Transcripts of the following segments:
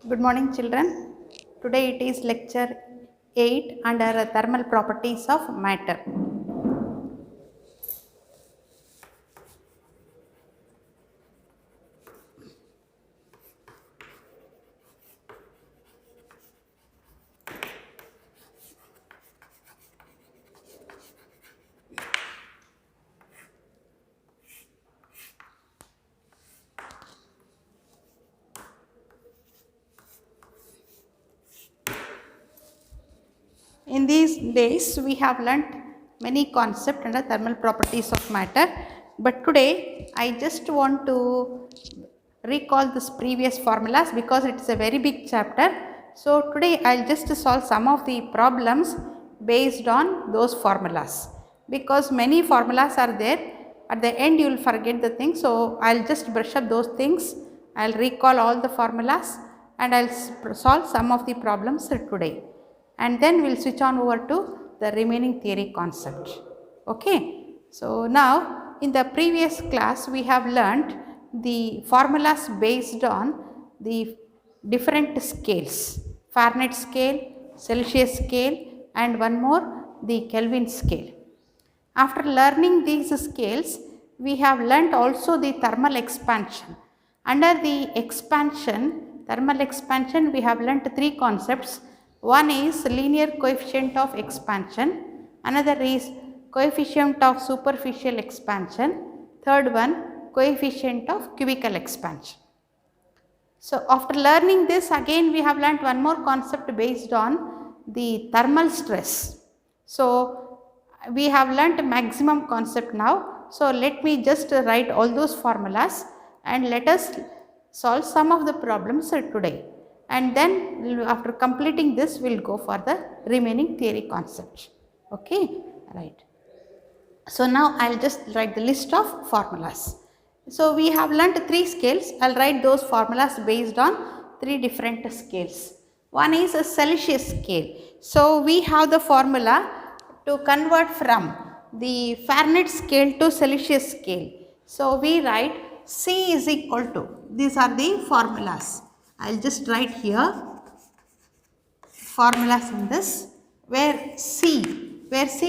Good morning, children. Today it is lecture 8 under thermal properties of matter. In these days, we have learnt many concepts under thermal properties of matter. But today, I just want to recall this previous formulas because it is a very big chapter. So today, I'll just solve some of the problems based on those formulas. Because many formulas are there, at the end you will forget the things. So I'll just brush up those things. I'll recall all the formulas and I'll solve some of the problems today. And then we will switch on over to the remaining theory concept. Okay. So now in the previous class we have learnt the formulas based on the different scales, Fahrenheit scale, Celsius scale and one more the Kelvin scale. After learning these scales, we have learnt also the thermal expansion. Under the thermal expansion, we have learnt three concepts. One is linear coefficient of expansion, another is coefficient of superficial expansion, third one coefficient of cubical expansion. So after learning this, again we have learnt one more concept based on the thermal stress. So we have learnt maximum concept now. So let me just write all those formulas and let us solve some of the problems today. And then after completing this, we will go for the remaining theory concepts. Okay, right. So now I will just write the list of formulas. So we have learnt three scales. I will write those formulas based on three different scales. One is a Celsius scale. So we have the formula to convert from the Fahrenheit scale to Celsius scale. So we write C is equal to, these are the formulas. I will just write here formulas in this, where C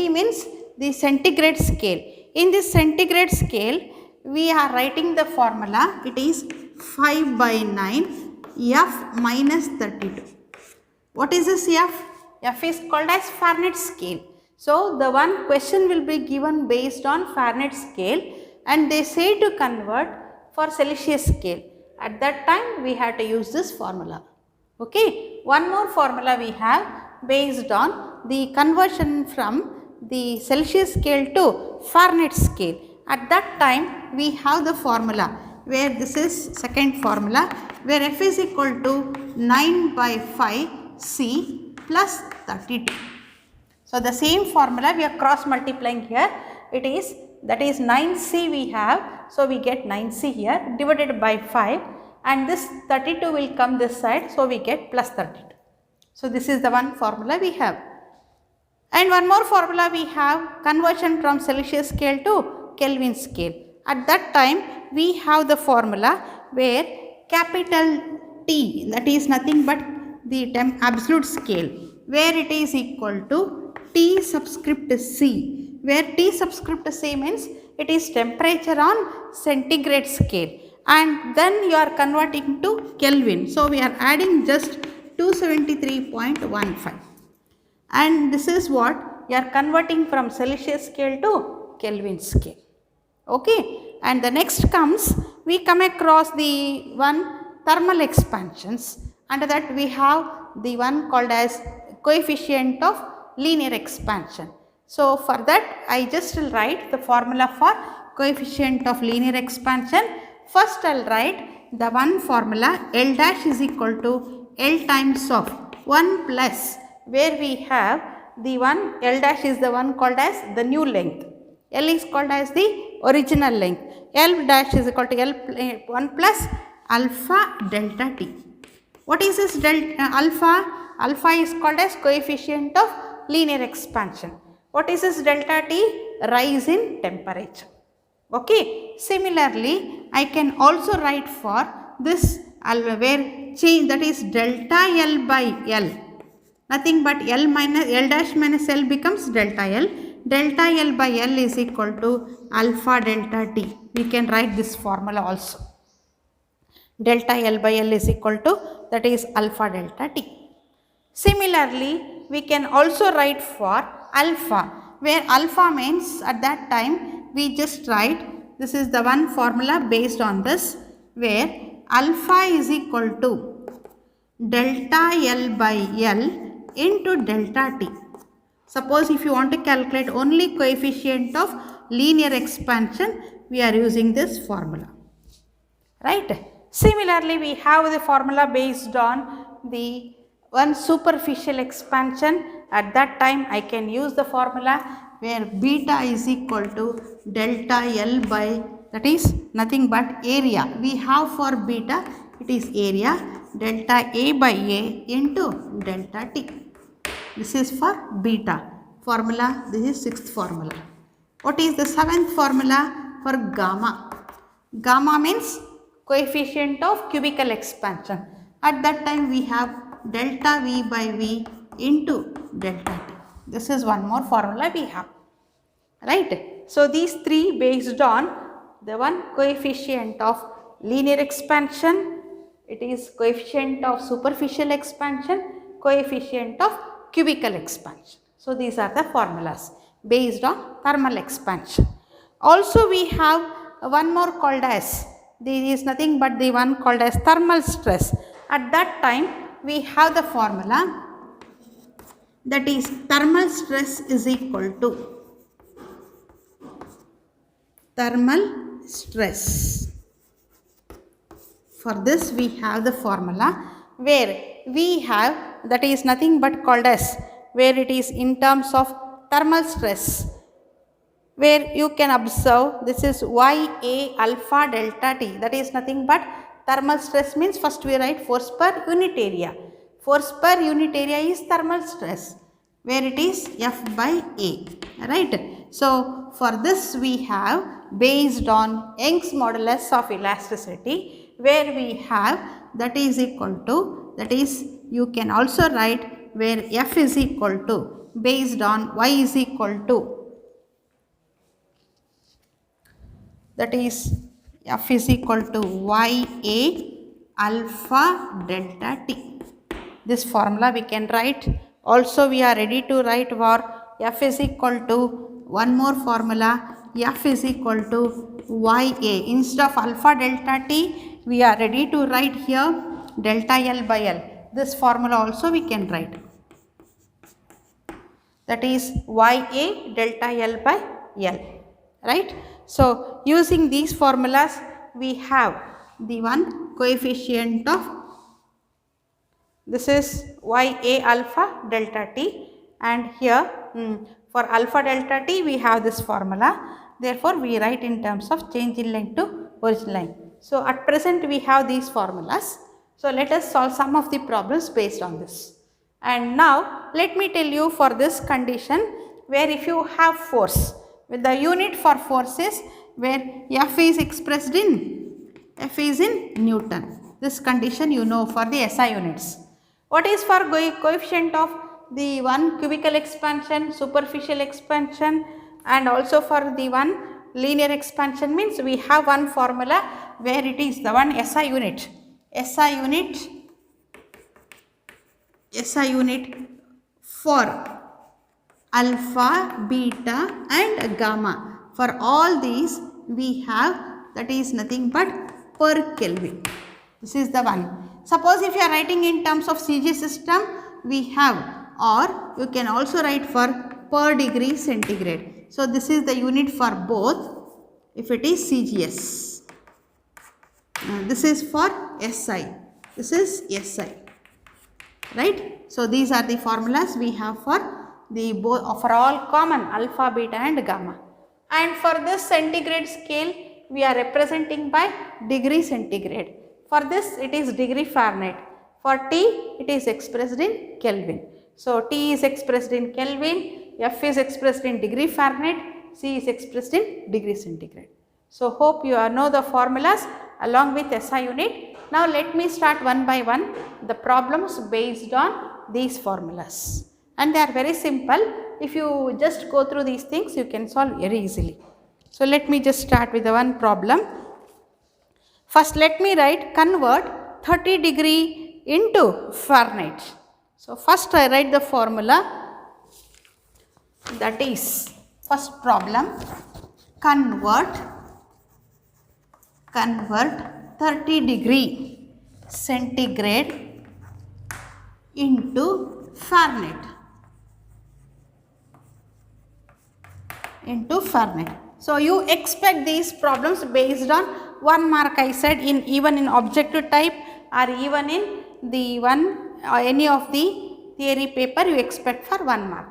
means the centigrade scale. In this centigrade scale, we are writing the formula, it is 5 by 9 F minus 32. What is this F? F is called as Fahrenheit scale. So the one question will be given based on Fahrenheit scale and they say to convert for Celsius scale. At that time we have to use this formula. Okay. One more formula we have based on the conversion from the Celsius scale to Fahrenheit scale. At that time we have the formula where this is second formula where F is equal to 9 by 5 C plus 32. So the same formula we are cross multiplying here. It is, that is 9C we have. So we get 9C here divided by 5 and this 32 will come this side. So we get plus 32. So this is the one formula we have. And one more formula we have, conversion from Celsius scale to Kelvin scale. At that time we have the formula where capital T, that is nothing but the absolute scale, where it is equal to T subscript C, where T subscript C means it is temperature on centigrade scale and then you are converting to Kelvin. So we are adding just 273.15 and this is what you are converting from Celsius scale to Kelvin scale. Okay. And the next comes, we come across the one thermal expansions. Under that we have the one called as coefficient of linear expansion. So for that I just will write the formula for coefficient of linear expansion. First I will write the one formula L dash is equal to L times of 1 plus, where we have the one L dash is the one called as the new length. L is called as the original length. L dash is equal to L 1 plus alpha delta T. What is this delta alpha? Alpha is called as coefficient of linear expansion. What is this delta T? Rise in temperature. Okay. Similarly, I can also write for this where change, that is delta L by L, nothing but L minus L dash minus L becomes delta L. Delta L by L is equal to alpha delta T. We can write this formula also. Delta L by L is equal to, that is alpha delta T. Similarly, we can also write for alpha, where alpha means at that time we just write, this is the one formula based on this, where alpha is equal to delta L by L into delta T. Suppose if you want to calculate only coefficient of linear expansion, we are using this formula, right? Similarly, we have the formula based on the one superficial expansion. At that time, I can use the formula where beta is equal to delta L by, that is nothing but area. We have for beta, it is area, delta A by A into delta T. This is for beta formula. This is sixth formula. What is the seventh formula for gamma? Gamma means coefficient of cubical expansion. At that time we have delta V by V into delta T. This is one more formula we have, right? So these three based on the one coefficient of linear expansion, it is coefficient of superficial expansion, coefficient of cubical expansion. So these are the formulas based on thermal expansion. Also we have one more called as, this is nothing but the one called as thermal stress. At that time we have the formula, that is thermal stress is equal to thermal stress. For this we have the formula where we have, that is nothing but called as, where it is in terms of thermal stress, where you can observe this is Ya alpha delta T, that is nothing but thermal stress means first we write force per unit area. Force per unit area is thermal stress, where it is F by A, right? So for this we have based on Young's modulus of elasticity, where we have that is equal to, that is you can also write where F is equal to based on Y is equal to, that is F is equal to Ya alpha delta T. This formula we can write. Also we are ready to write for F is equal to one more formula, F is equal to Ya. Instead of alpha delta T, we are ready to write here delta L by L. This formula also we can write, that is Ya delta L by L, right? So using these formulas we have the one coefficient of, this is Ya alpha delta T, and here for alpha delta T we have this formula. Therefore we write in terms of change in length to original line. So at present we have these formulas. So let us solve some of the problems based on this. And now let me tell you for this condition, where if you have force, with the unit for force is where F is expressed in, F is in Newton. This condition you know for the SI units. What is for coefficient of the one cubical expansion, superficial expansion, and also for the one linear expansion means we have one formula where it is the one SI unit. SI unit for alpha, beta and gamma. For all these we have, that is nothing but per Kelvin. This is the one. Suppose if you are writing in terms of CG system, we have, or you can also write for per degree centigrade. So this is the unit for both if it is CGS. This is for SI. This is SI. Right? So these are the formulas we have for the for all common alpha, beta and gamma. And for this centigrade scale we are representing by degree centigrade. For this it is degree Fahrenheit. For T it is expressed in Kelvin. So T is expressed in Kelvin, F is expressed in degree Fahrenheit, C is expressed in degree centigrade. So hope you know the formulas along with SI unit. Now let me start one by one the problems based on these formulas, and they are very simple. If you just go through these things, you can solve very easily. So let me just start with the one problem. First let me convert 30° into Fahrenheit. So first I write the formula, that is first problem, convert 30° centigrade into Fahrenheit. So you expect these problems based on 1 mark, I said, in even in objective type or even in the any of the theory paper, you expect for 1 mark.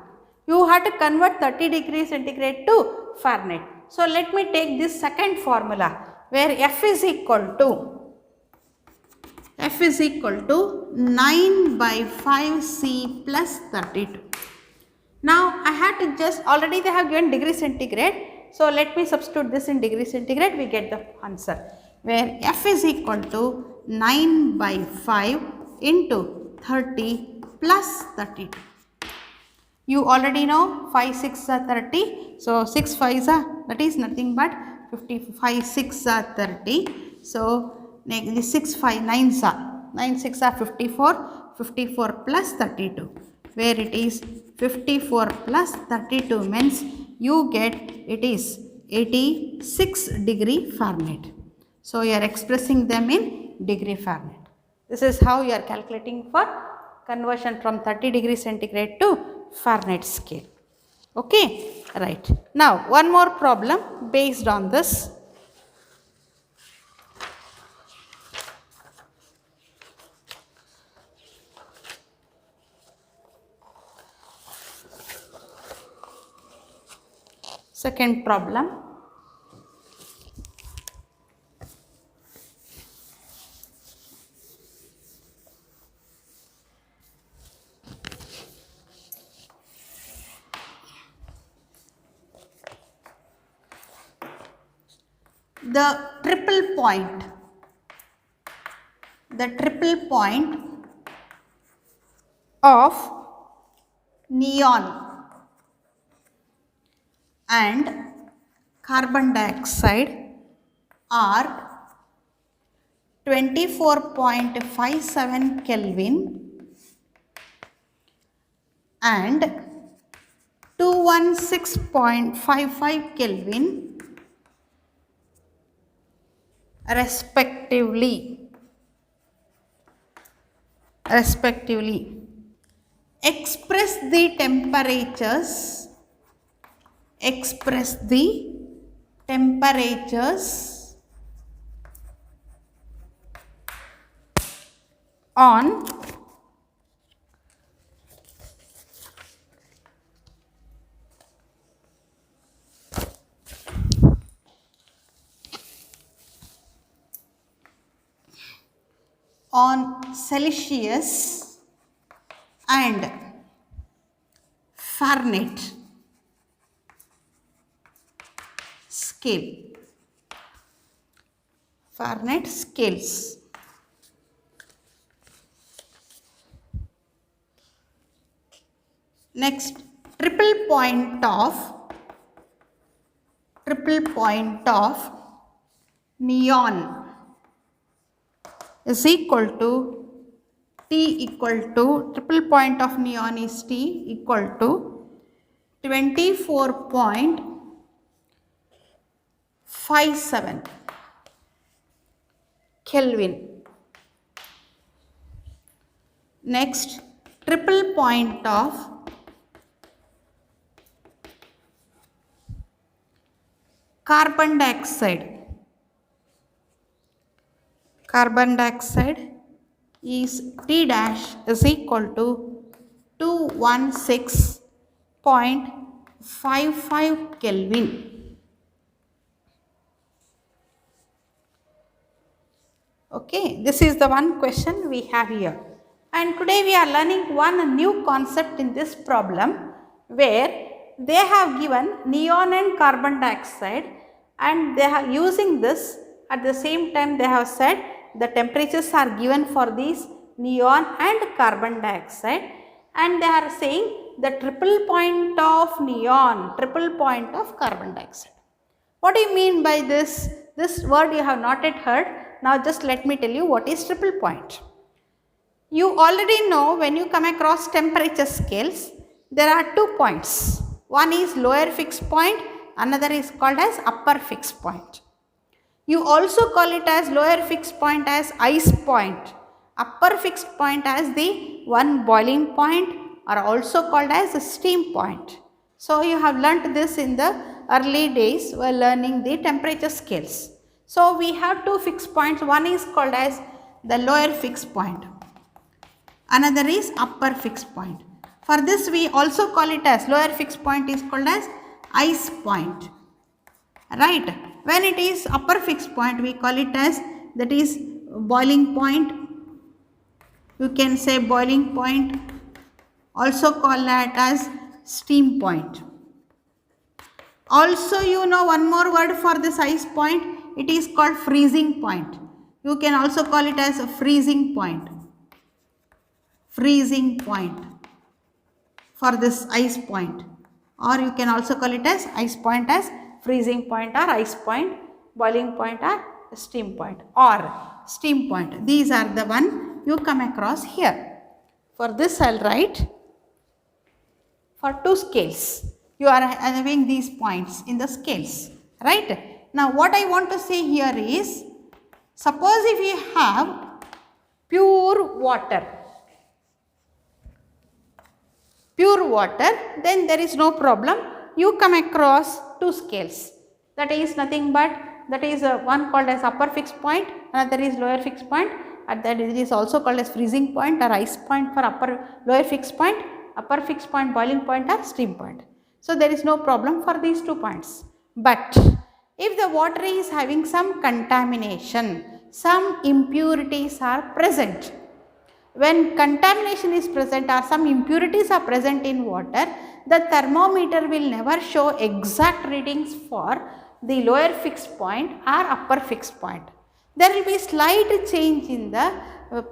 You have to convert 30° centigrade to Fahrenheit. So let me take this second formula where F is equal to 9 by 5C plus 32. Now I had to just, already they have given degree centigrade. So let me substitute this in degree centigrade, we get the answer where F is equal to 9 by 5 into 30 plus 32. You already know 5 6 are 30. So 6 5s are, that is nothing but 55, 6 are 30. So the 6 5 9s are, 9 6 are 54, 54 plus 32, where it is 54 plus 32 means you get it is 86° Fahrenheit. So you are expressing them in degree Fahrenheit. This is how you are calculating for conversion from 30° centigrade to Fahrenheit scale. Okay, right. Now one more problem based on this. Second problem. The triple point of neon and carbon dioxide are 24.57 Kelvin and 216.55 Kelvin respectively. Express the temperatures on Celsius and Fahrenheit scales. Next, triple point of neon is equal to triple point of neon is T equal to 24.57 Kelvin. Next, triple point of carbon dioxide is T dash is equal to 216.55 Kelvin. Okay, this is the one question we have here. And today we are learning one new concept in this problem where they have given neon and carbon dioxide and they are using this, at the same time they have said the temperatures are given for these neon and carbon dioxide, and they are saying the triple point of neon, triple point of carbon dioxide. What do you mean by this? This word you have not yet heard. Now just let me tell you what is triple point. You already know when you come across temperature scales, there are 2 points. One is lower fixed point, another is called as upper fixed point. You also call it as lower fixed point as ice point, upper fixed point as the one boiling point, are also called as a steam point. So you have learnt this in the early days while learning the temperature scales. So we have 2 fixed points, one is called as the lower fixed point, another is upper fixed point. For this we also call it as lower fixed point is called as ice point, right. When it is upper fixed point we call it as, that is boiling point, you can say boiling point, also call that as steam point. Also you know one more word for this ice point, it is called freezing point. You can also call it as a freezing point. Freezing point for this ice point, or you can also call it as ice point as freezing point or ice point, boiling point or steam point or steam point. These are the one you come across here. For this I will write for 2 scales. You are having these points in the scales, right. Now what I want to say here is, suppose if you have pure water, then there is no problem. You come across 2 scales, that is nothing but, that is one called as upper fixed point, another is lower fixed point, and that it is also called as freezing point or ice point for lower fixed point, upper fixed point, boiling point or steam point. So there is no problem for these 2 points. But if the water is having some contamination, some impurities are present. When contamination is present or some impurities are present in water, the thermometer will never show exact readings for the lower fixed point or upper fixed point. There will be slight change in the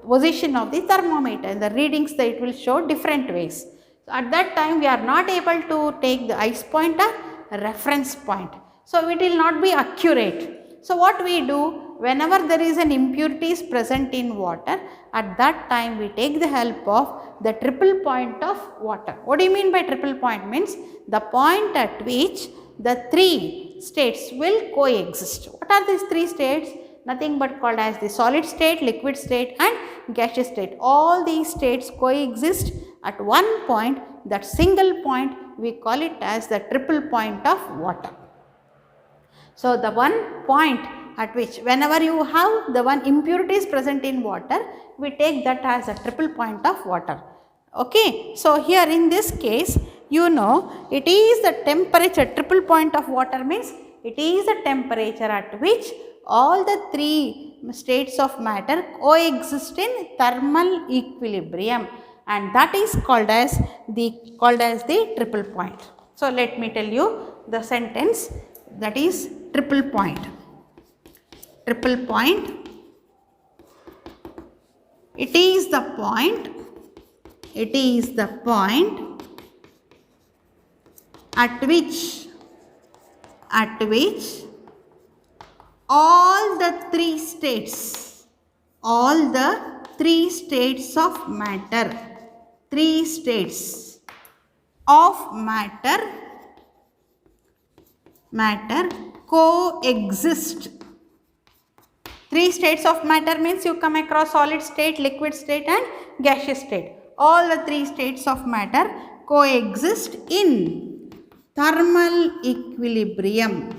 position of the thermometer, the readings that it will show different ways. So at that time we are not able to take the ice point or reference point. So it will not be accurate. So what we do, whenever there is an impurity is present in water, at that time we take the help of the triple point of water. What do you mean by triple point? Means the point at which the 3 states will coexist. What are these 3 states? Nothing but called as the solid state, liquid state and gaseous state. All these states coexist at one point, that single point we call it as the triple point of water. So the one point at which whenever you have the one impurity is present in water, we take that as a triple point of water. Okay. So here in this case, you know, it is the temperature, triple point of water means it is the temperature at which all the 3 states of matter coexist in thermal equilibrium, and that is called as the triple point. So let me tell you the sentence, that is triple point. Triple point, it is the point at which all the 3 states of matter, 3 states of matter coexist. 3 states of matter means you come across solid state, liquid state and gaseous state. All the 3 states of matter coexist in thermal equilibrium.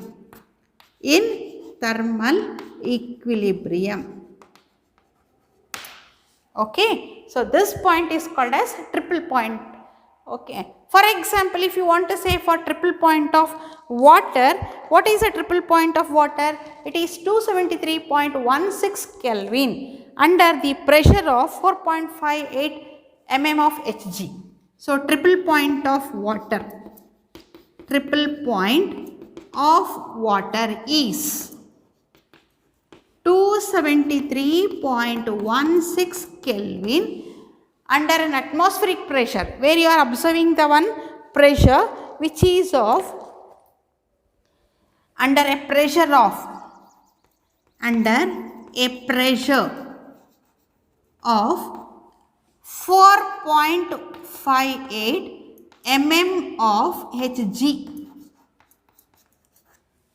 Okay. So this point is called as triple point. Okay. For example, if you want to say for triple point of water, what is a triple point of water? It is 273.16 Kelvin under the pressure of 4.58 mm of Hg. So triple point of water is 273.16 Kelvin under an atmospheric pressure, where you are observing the one pressure which is of under a pressure of 4.58 mm of Hg.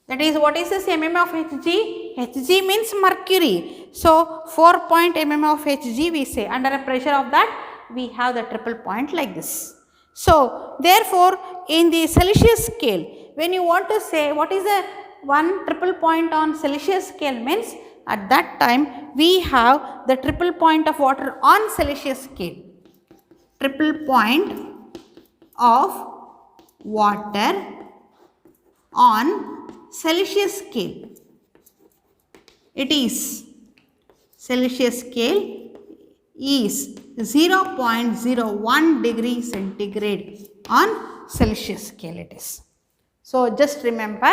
That is, what is this mm of Hg? Hg means mercury. So 4 mm of Hg we say. Under a pressure of that we have the triple point like this. So therefore in the Celsius scale, when you want to say what is the one triple point on Celsius scale, means at that time we have the triple point of water on Celsius scale. Triple point of water on Celsius scale. It is Celsius scale is 0.01 degree centigrade on Celsius scale it is. So just remember,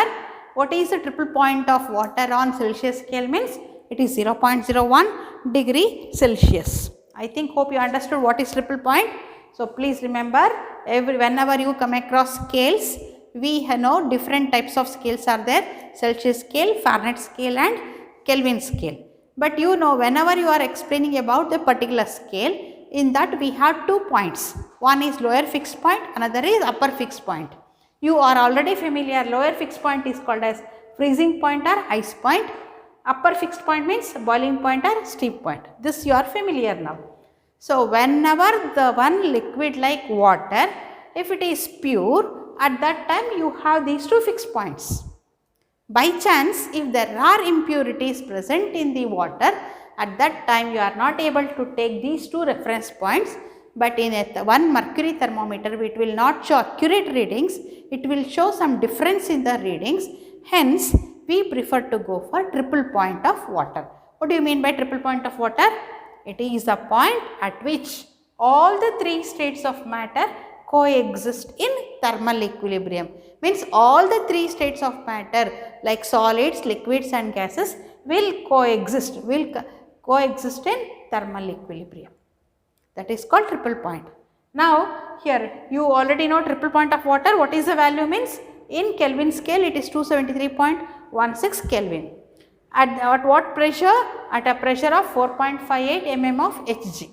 what is the triple point of water on Celsius scale means? It is 0.01 degree Celsius. I hope you understood what is triple point. So please remember, whenever you come across scales, we know different types of scales are there: Celsius scale, Fahrenheit scale and Kelvin scale. But you know, whenever you are explaining about the particular scale, in that we have 2 points. One is lower fixed point, another is upper fixed point. You are already familiar. Lower fixed point is called as freezing point or ice point. Upper fixed point means boiling point or steep point. This you are familiar now. So whenever the one liquid like water, if it is pure, at that time you have these two fixed points. By chance, if there are impurities present in the water, at that time you are not able to take these two reference points. But in one mercury thermometer, it will not show accurate readings, it will show some difference in the readings. Hence, we prefer to go for triple point of water. What do you mean by triple point of water? It is the point at which all the three states of matter coexist in thermal equilibrium. Means all the three states of matter like solids, liquids and gases will coexist in thermal equilibrium. That is called triple point. Now here you already know triple point of water. What is the value means? In Kelvin scale it is 273.16 Kelvin. At what pressure? At a pressure of 4.58 mm of Hg.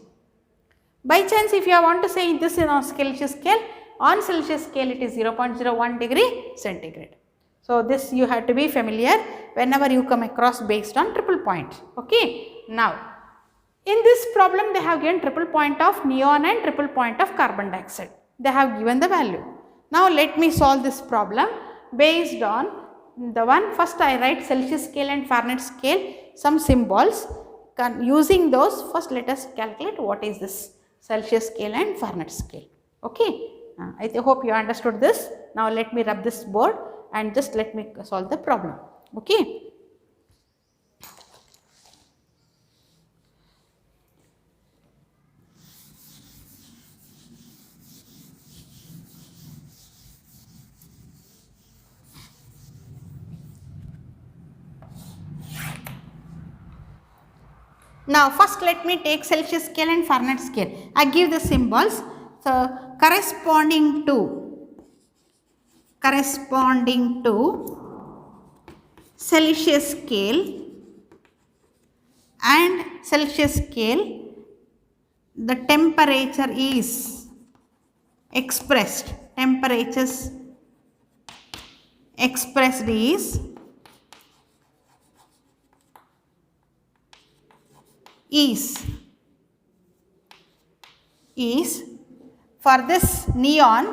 By chance, if you want to say this is on Celsius scale, on Celsius scale it is 0.01 degree centigrade. So this you have to be familiar whenever you come across based on triple point. Okay. Now in this problem they have given triple point of neon and triple point of carbon dioxide. They have given the value. Now let me solve this problem based on the one. First I write Celsius scale and Fahrenheit scale, some symbols. Using those, first let us calculate what is this Celsius scale and Fahrenheit scale. Okay. I hope you understood this. Now let me rub this board and just let me solve the problem. Okay. Now first let me take Celsius scale and Fahrenheit scale. I give the symbols. So corresponding to Celsius scale and Celsius scale, the temperature is expressed. Temperatures expressed is for this neon,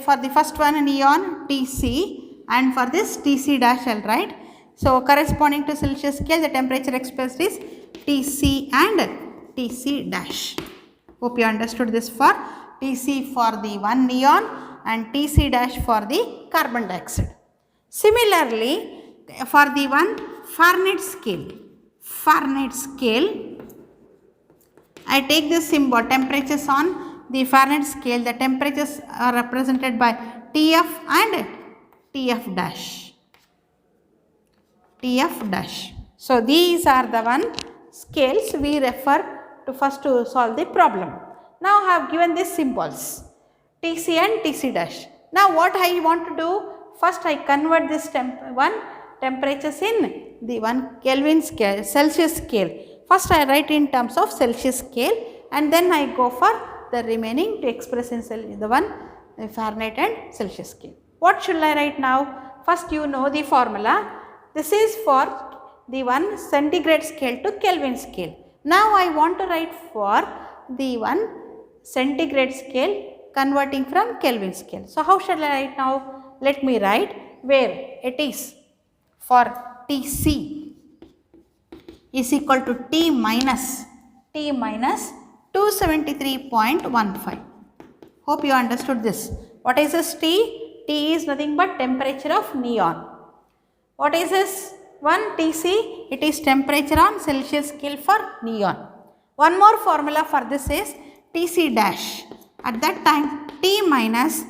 for the first one neon Tc, and for this Tc dash L, right. So corresponding to Celsius scale, the temperature expressed is Tc and Tc dash. Hope you understood this for Tc for the one neon and Tc dash for the carbon dioxide. Similarly, for the one Fahrenheit scale, I take this symbol, temperatures on the Fahrenheit scale, the temperatures are represented by Tf and Tf dash. So these are the one scales we refer to first to solve the problem. Now I have given these symbols Tc and Tc dash. Now what I want to do, first I convert this temperatures in the one Kelvin scale, Celsius scale. First I write in terms of Celsius scale and then I go for the remaining to express in the one Fahrenheit and Celsius scale. What should I write now? First you know the formula. This is for the one centigrade scale to Kelvin scale. Now I want to write for the one centigrade scale converting from Kelvin scale. So how shall I write now? Let me write where it is for Tc is equal to T minus 273.15. Hope you understood this. What is this T? T is nothing but temperature of neon. What is this one Tc? It is temperature on Celsius scale for neon. One more formula for this is Tc dash. At that time T minus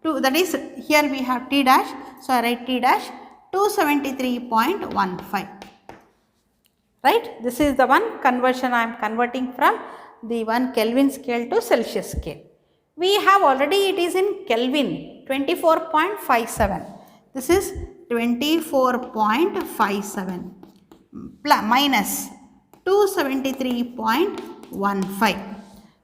2, that is here we have T dash. So I write T dash 273.15. Right? This is the one conversion I am converting from the one Kelvin scale to Celsius scale. We have already, it is in Kelvin 24.57. This is 24.57 minus 273.15.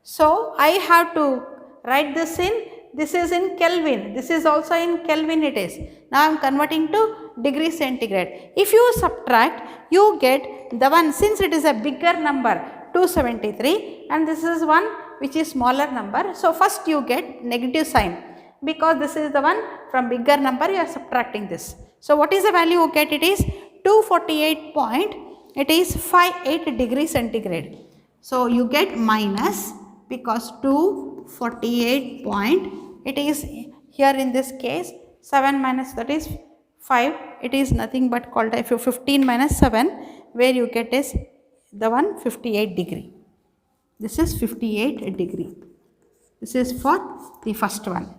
So I have to write this in, this is in Kelvin, this is also in Kelvin it is. Now I am converting to degree centigrade. If you subtract, you get the one, since it is a bigger number 273 and this is one which is smaller number. So first you get negative sign because this is the one from bigger number you are subtracting this. So what is the value you get? It is 248 degrees centigrade. So you get minus because 248 it is here in this case 7 minus that is 5, it is nothing but called 15 minus 7 where you get is the one 58 degree. This is 58 degree. This is for the first one.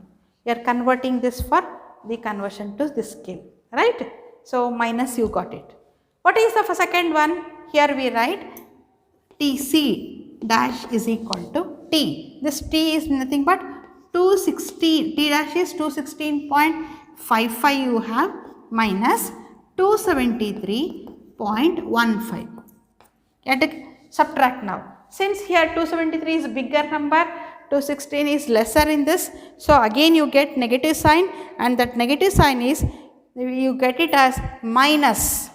You are converting this for the conversion to this scale, right? So minus you got it. What is the second one? Here we write Tc dash is equal to T. This T is nothing but 216. T dash is 216.55 you have minus 273.15. You have to subtract now. Since here 273 is bigger number, 216 is lesser in this. So again you get negative sign and that negative sign is, you get it as minus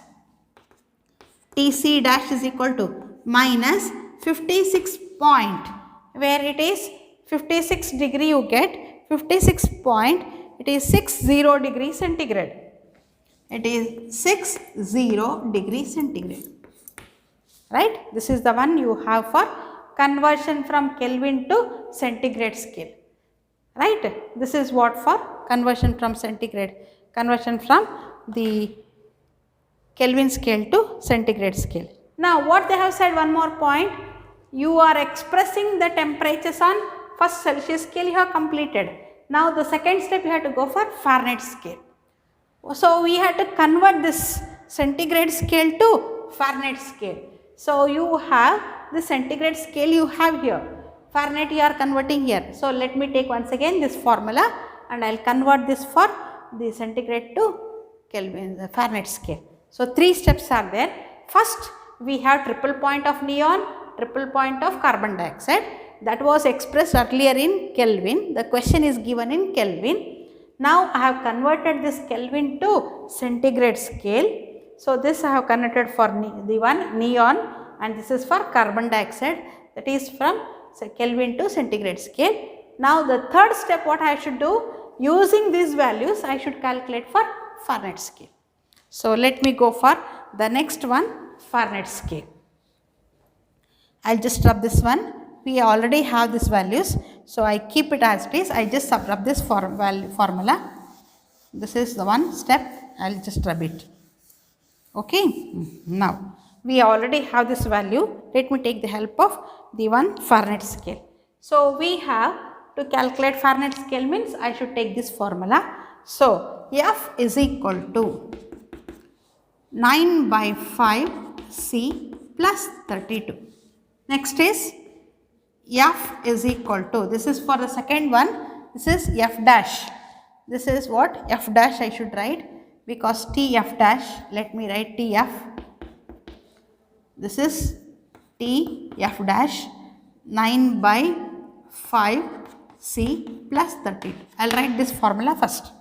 Tc dash is equal to minus 56 point, where it is 56 degree you get 56 point, it is 60 degree centigrade. It is 60 degree centigrade. Right? This is the one you have for conversion from Kelvin to centigrade scale. Right? This is what for conversion from centigrade, conversion from the Kelvin scale to centigrade scale. Now what they have said, one more point, you are expressing the temperatures on first Celsius scale you have completed. Now the second step you have to go for Fahrenheit scale. So we have to convert this centigrade scale to Fahrenheit scale. So you have the centigrade scale you have here, Fahrenheit you are converting here. So let me take once again this formula and I will convert this for the centigrade to Kelvin, the Fahrenheit scale. So three steps are there. First we have triple point of neon, triple point of carbon dioxide, that was expressed earlier in Kelvin. The question is given in Kelvin. Now I have converted this Kelvin to centigrade scale. So this I have converted for the one neon and this is for carbon dioxide, that is from Kelvin to centigrade scale. Now the third step what I should do, using these values I should calculate for Fahrenheit scale. So let me go for the next one, Fahrenheit scale. I will just rub this one. We already have these values, so I keep it as it is. I just rub this formula. This is the one step, I will just rub it. Okay. Now we already have this value. Let me take the help of the one Fahrenheit scale. So we have to calculate Fahrenheit scale means I should take this formula. So F is equal to 9/5 C plus 32. Next is F is equal to, this is for the second one, this is F dash. This is what? F dash I should write, because TF dash, let me write TF. This is TF dash 9 by 5 C plus 32. I will write this formula first.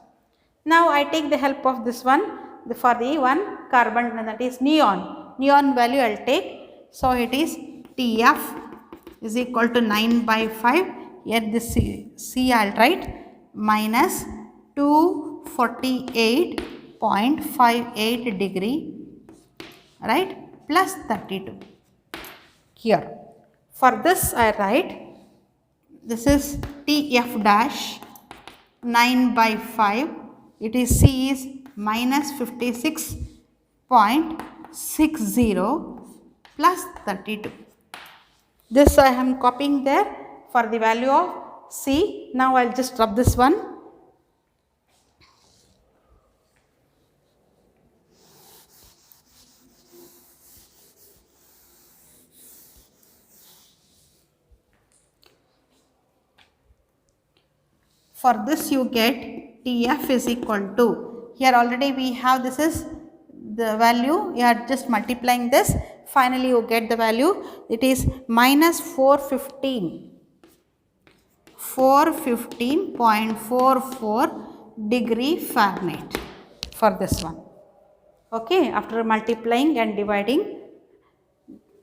Now I take the help of this one, for the one carbon, that is neon. Neon value I will take. So it is TF is equal to 9 by 5. Here this C I will write minus 248.58 degree, right, plus 32 here. For this I write, this is TF dash 9 by 5, it is C is minus 56.60 plus 32. This I am copying there for the value of C. Now I will just rub this one. For this you get TF is equal to, here already we have, this is the value, you are just multiplying this, finally you get the value, it is minus 415.44 degree Fahrenheit for this one. Okay, after multiplying and dividing,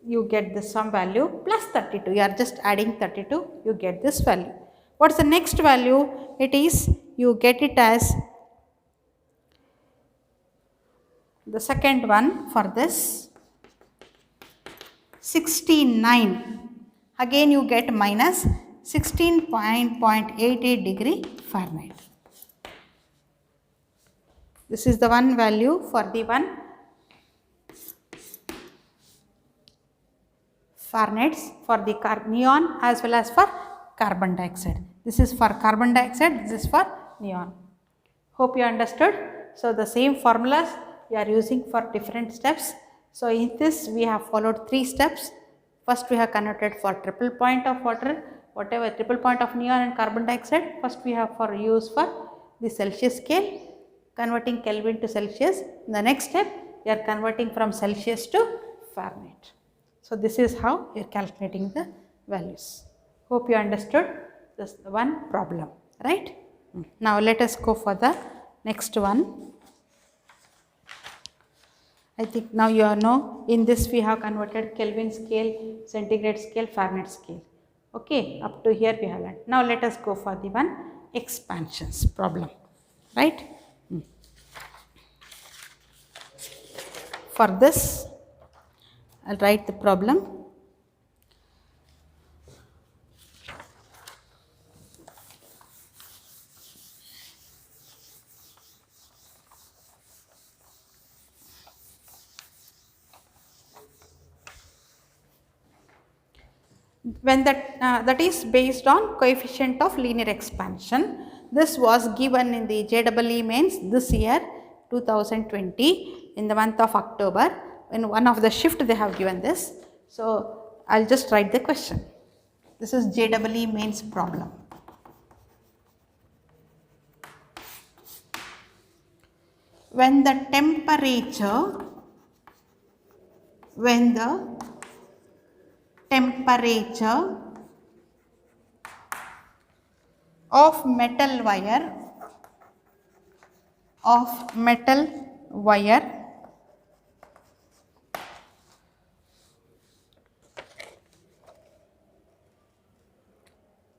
you get this some value plus 32, you are just adding 32, you get this value. What is the next value? It is, you get it as the second one for this 69. Again you get minus 16.88 degree Fahrenheit. This is the one value for the one Fahrenheit for the neon as well as for carbon dioxide. This is for carbon dioxide, this is for neon. Hope you understood. So the same formulas you are using for different steps. So in this we have followed 3 steps. First we have converted for triple point of water, whatever triple point of neon and carbon dioxide. First we have for use for the Celsius scale, converting Kelvin to Celsius. In the next step we are converting from Celsius to Fahrenheit. So this is how we are calculating the values. Hope you understood this one problem, right? Now let us go for the next one. I think now you know, in this we have converted Kelvin scale, centigrade scale, Fahrenheit scale. Okay, up to here we have learned. Now let us go for the one expansions problem, right? For this, I will write the problem. When that is based on coefficient of linear expansion. This was given in the JEE mains this year 2020 in the month of October. In one of the shift they have given this. So I will just write the question. This is JEE mains problem. When the temperature of metal wire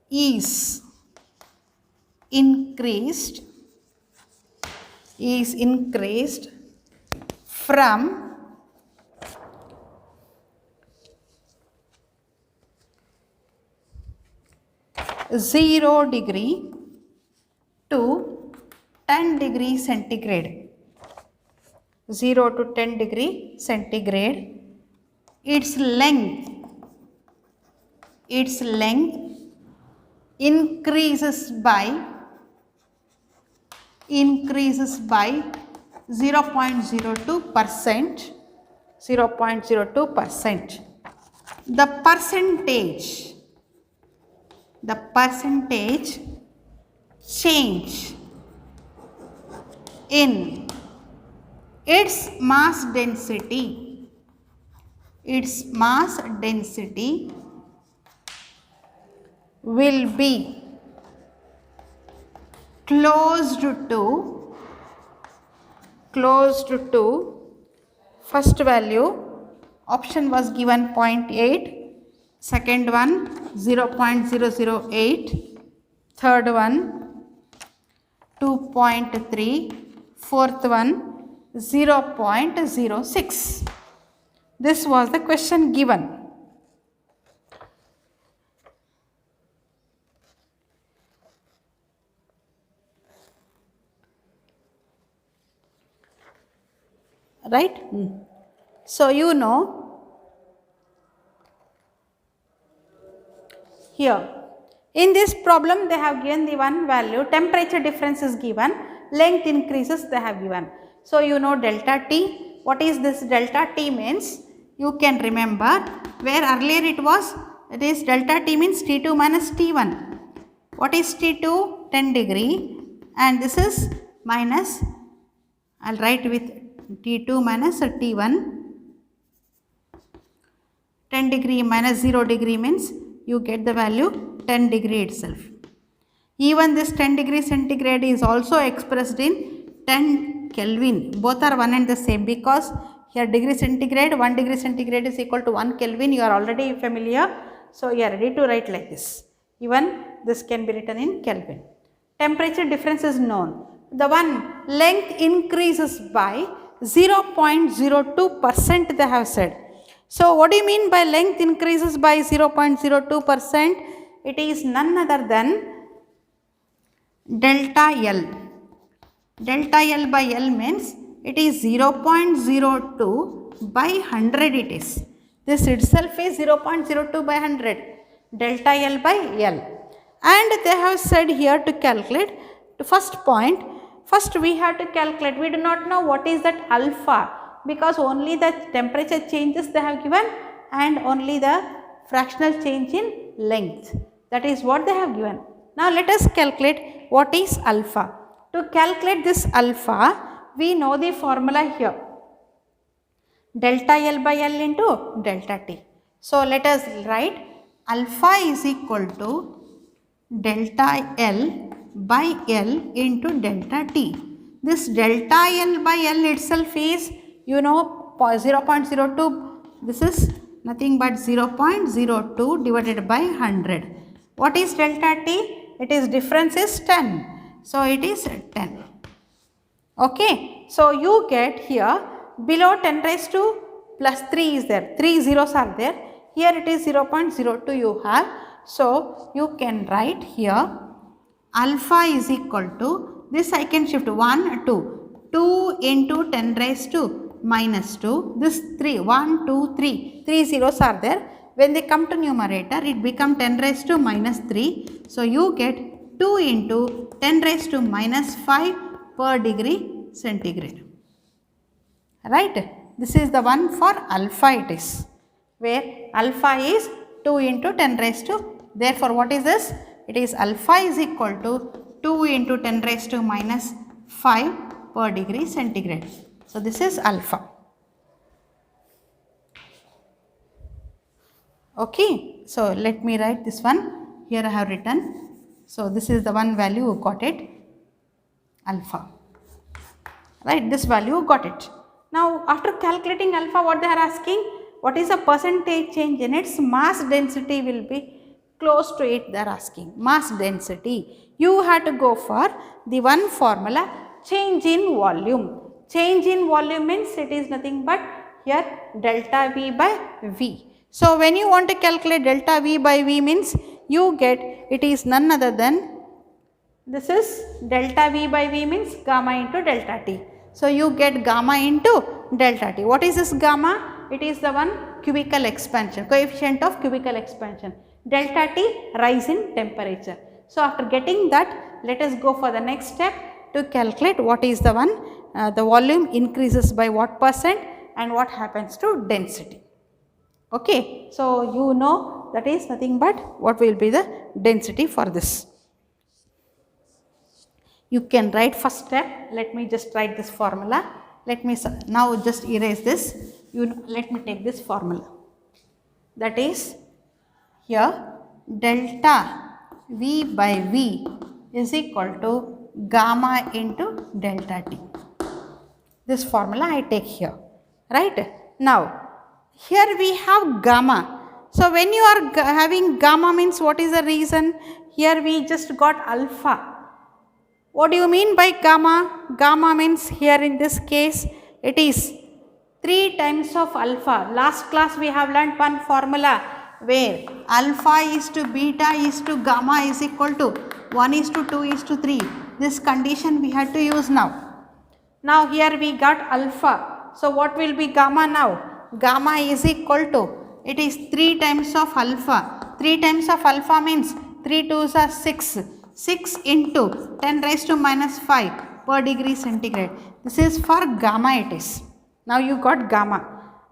is increased from 0 degree to 10 degree centigrade. 0 to 10 degree centigrade. Its length increases by 0.02%, 0.02%. The percentage change in its mass density will be close to first value option was given 0.8, second one 0.008, third one 2.3, fourth one 0.06. This was the question given. Right? So you know here in this problem they have given the one value, temperature difference is given, length increases they have given. So you know delta T. What is this delta T means? You can remember where earlier it is delta T means T2 minus T1. What is T2? 10 degree, and this is minus, I will write with T2 minus T1. 10 degree minus 0 degree means you get the value 10 degree itself. Even this 10 degree centigrade is also expressed in 10 Kelvin. Both are one and the same, because here degree centigrade, 1 degree centigrade is equal to 1 Kelvin. You are already familiar. So you are ready to write like this. Even this can be written in Kelvin. Temperature difference is known. The one length increases by 0.02% they have said. So what do you mean by length increases by 0.02%? It is none other than delta L. Delta L by L means it is 0.02 by 100 it is. This itself is 0.02 by 100. Delta L by L. And they have said here to calculate the first point. First we have to calculate, we do not know what is that alpha, because only the temperature changes they have given and only the fractional change in length. That is what they have given. Now let us calculate what is alpha. To calculate this alpha, we know the formula here. Delta L by L into delta T. So let us write alpha is equal to delta L by L into delta T. This delta L by L itself is, you know, 0.02. This is nothing but 0.02 divided by 100. What is delta T? It is difference is 10. So it is 10. Okay. So you get here below 10 raised to plus 3 is there. 3 zeros are there. Here it is 0.02 you have. So you can write here alpha is equal to, this I can shift 1, 2. 2 into 10 raised to minus 2. This 3, 1, 2, 3. 3 zeros are there. When they come to numerator, it becomes 10 raised to minus 3. So you get 2 into 10 raised to minus 5 per degree centigrade. Right? This is the one for alpha it is, where alpha is 2 into 10 raised to, therefore what is this? It is alpha is equal to 2 into 10 raised to minus 5 per degree centigrade. So this is alpha. Okay. So let me write this one. Here I have written. So this is the one value you got it, alpha. Right, this value you got it. Now after calculating alpha, what they are asking? What is the percentage change in its mass density will be close to it, they are asking. Mass density. You have to go for the one formula, change in volume. Change in volume means it is nothing but here delta V by V. So when you want to calculate delta V by V means you get, it is none other than, this is delta V by V means gamma into delta T. So you get gamma into delta T. What is this gamma? It is the one cubical expansion, coefficient of cubical expansion. Delta T, rise in temperature. So after getting that, let us go for the next step to calculate what is the one, the volume increases by what percent and what happens to density. Okay, so you know that is nothing but what will be the density for this. You can write first step. Let me just write this formula. Let me now just erase this. Let me take this formula. That is here delta V by V is equal to gamma into delta T. This formula I take here, right? Now, here we have gamma. So, when you are having gamma means what is the reason? Here we just got alpha. What do you mean by gamma? Gamma means here in this case it is 3 times of alpha. Last class we have learnt one formula where alpha is to beta is to gamma is equal to 1 is to 2 is to 3. This condition we had to use now. Now here we got alpha. So what will be gamma now? Gamma is equal to, it is 3 times of alpha. 3 times of alpha means 3 2s are 6. 6 into 10 raised to minus 5 per degree centigrade. This is for gamma it is. Now you got gamma.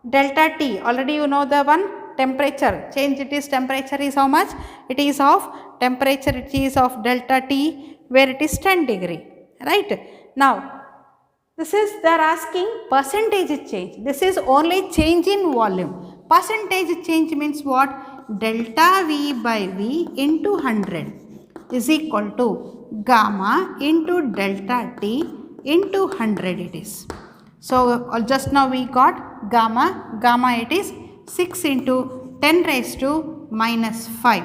Delta T, already you know the one, temperature. Change it is temperature is how much? It is of temperature, it is of delta T where it is 10 degree. Right. Now this is they are asking percentage change. This is only change in volume. Percentage change means what? Delta V by V into 100 is equal to gamma into delta T into 100 it is. So, just now we got gamma. Gamma it is 6 into 10 raised to minus 5.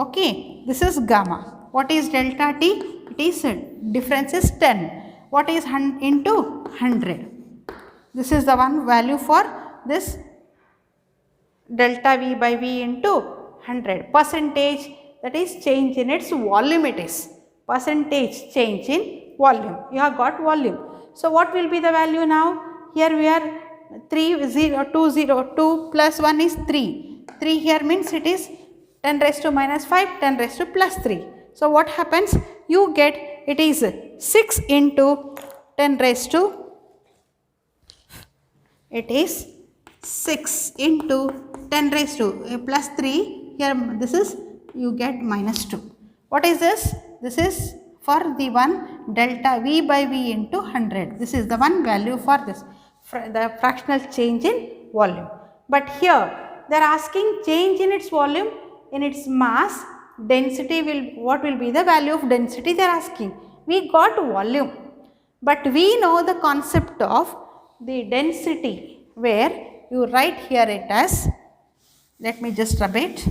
Okay. This is gamma. What is delta T? It is difference is 10. What is into 100? This is the one value for this delta V by V into 100. Percentage, that is change in its volume it is. Percentage change in volume. You have got volume. So what will be the value now? Here we are 3 0 2 0 2 plus 1 is 3. 3 here means it is 10 raised to minus 5, 10 raised to plus 3. So what happens? You get it is 6 into 10 raised to, it is 6 into 10 raised to plus 3. Here this is you get minus 2. What is this? This is for the one delta V by V into 100. This is the one value for this, the fractional change in volume. But here they are asking change in its volume, in its mass, density will, what will be the value of density they are asking. We got volume, but we know the concept of the density where you write here it as, let me just rub it,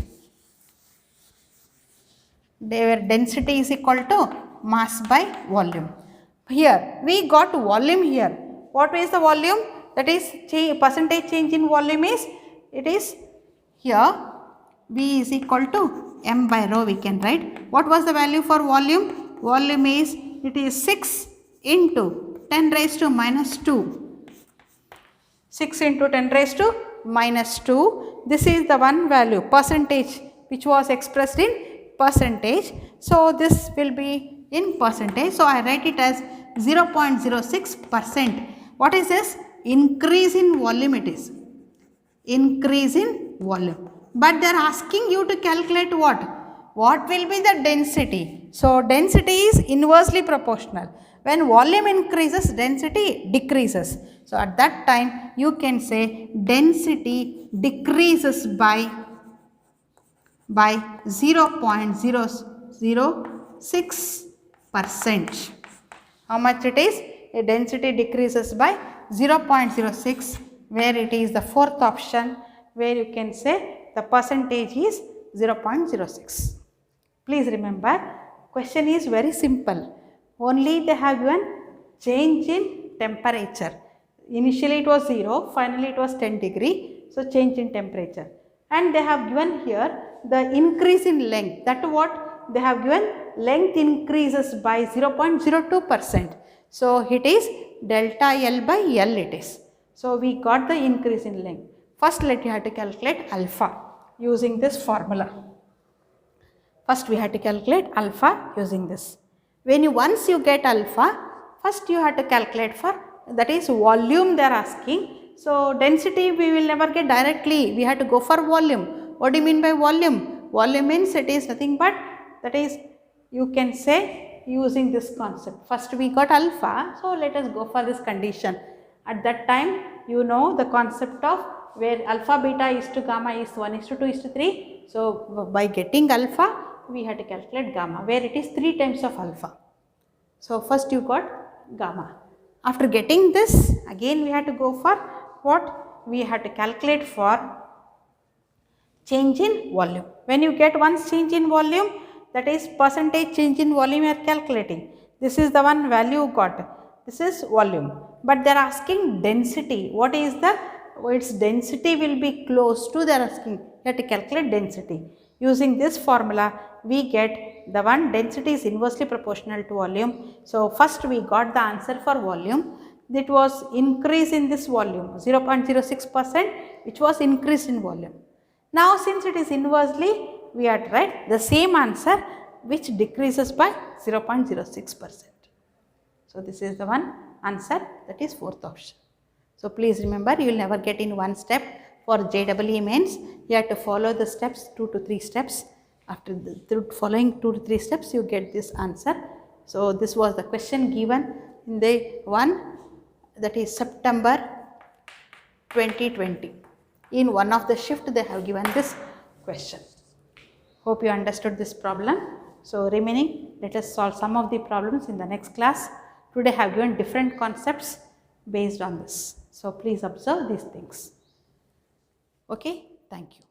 where density is equal to mass by volume. Here we got volume here. What is the volume? That is percentage change in volume is, it is here V is equal to m by rho we can write. What was the value for volume? Volume is, it is 6 into 10 raised to minus 2. 6 into 10 raised to minus 2. This is the one value, percentage, which was expressed in percentage. So this will be in percentage. So I write it as 0.06%. What is this? Increase in volume it is. Increase in volume. But they are asking you to calculate what? What will be the density? So density is inversely proportional. When volume increases, density decreases. So at that time you can say density decreases by 0.006%. How much it is? A density decreases by 0.06, where it is the fourth option, where you can say the percentage is 0.06. Please remember, question is very simple. Only they have given change in temperature. Initially it was 0, finally it was 10 degree. So change in temperature. And they have given here the increase in length. That what they have given, length increases by 0.02%. So it is delta L by L it is. So we got the increase in length. First let you have to calculate alpha using this formula. First we have to calculate alpha using this. Once you get alpha, first you have to calculate for, that is volume they are asking. So density we will never get directly, we have to go for volume. What do you mean by volume? Volume means it is nothing but, that is, you can say using this concept. First we got alpha, so let us go for this condition. At that time you know the concept of where alpha beta is to gamma is 1 is to 2 is to 3. So by getting alpha we had to calculate gamma where it is 3 times of alpha. So first you got gamma. After getting this, again we had to go for what? We had to calculate for change in volume. When you get once change in volume, that is percentage change in volume you are calculating. This is the one value you got. This is volume. But they are asking density. What is the? Its density will be close to, they are asking. You have to calculate density. Using this formula, we get the one density is inversely proportional to volume. So first we got the answer for volume. That was increase in this volume 0.06%, which was increase in volume. Now since it is inversely, we have to write the same answer which decreases by 0.06%. So this is the one answer, that is fourth option. So please remember, you will never get in one step. For JEE mains, you have to follow the steps 2 to 3 steps. After the following 2 to 3 steps, you get this answer. So this was the question given in the one, that is September 2020. In one of the shift they have given this question. Hope you understood this problem. So remaining, let us solve some of the problems in the next class. Today I have given different concepts based on this. So please observe these things. Okay, thank you.